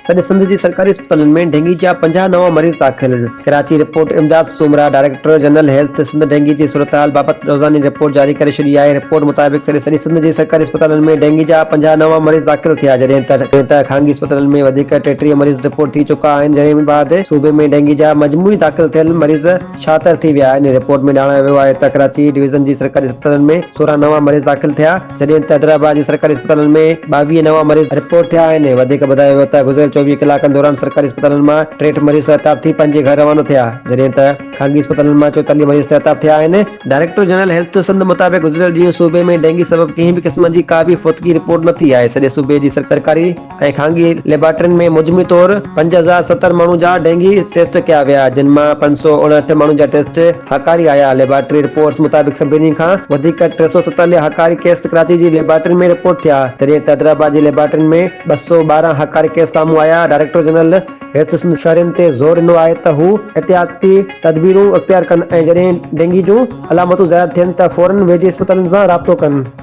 सॼे सिंध जी सरकारी अस्पतालनि में डेंगी जा 50 नवां मरीज़ दाख़िल। Karachi report Imdad Soomro director general health Sindh dengue जी सूरत हाल बाबति रोज़ानी रिपोर्ट जारी करे छॾी आहे। रिपोर्ट मुताबिक़ सॼे सिंध जी सरकारी अस्पतालनि में डेंगी जा 50 नवां मरीज़ दाख़िल थिया, जॾहिं त ख़ानगी अस्पतालनि में वधीक 33 मरीज़ रिपोर्ट थी चुका आहिनि, जंहिं बाद सूबे में डेंगी जा मजमूई दाख़िल थियल मरीज़ 76 थी विया आहिनि। रिपोर्ट में ॼाणायो वियो आहे त कराची डिवीज़न जी सरकारी अस्पतालनि में 16 नवां मरीज़ दाख़िल थिया, जॾहिं त हैदराबाद जी सरकारी अस्पतालनि में 22 नवां मरीज़ रिपोर्ट थिया आहिनि। वधीक ॿुधायो वियो त गुज़िरियल 24 कलाकनि दौरान सरकारी अस्पतालनि मां 63 मरीज़ सिहताब थी पंहिंजे घर रवानो थिया, जॾहिं त ख़ानगी अस्पतालनि मां 44 मरीज़ सिहताब थिया आहिनि। डायरेक्टर जनरल हेल्थ सिंध मुताबिक़ गुज़िरियल ॾींहुं सूबे में डेंगी सबबि कंहिं बि क़िस्म जी का बि फौतगी रिपोर्ट न थी आहे। सॼे सूबे जी सरकारी ऐं ख़ानगी लेबोरेटरियुनि में मुजमी तौर 5070 माण्हू जा डेंगी टेस्ट कया विया, जिन मां 559 माण्हुनि जा टेस्ट हकारी आया। लेबोरेटरी रिपोर्ट्स मुताबिक़ सभिनी खां वधीक 347 हकारी केस कराची जी लेबोरेटरी में रिपोर्ट थिया, जॾहिं त हैदराबाद जी लेबोरेटरी में 212 हकारी केस साम्हूं आया। डायरेक्टर जनरल हेल्थ सिंध शहरियुनि ते ज़ोर ॾिनो आहे त हू एहतियाती तदबीरूं अख़्तियार कनि ऐं जॾहिं डेंगी जूं अलामतूं ज़ाहिर थियनि त फौरन वेझे अस्पतालनि सां राबितो कनि।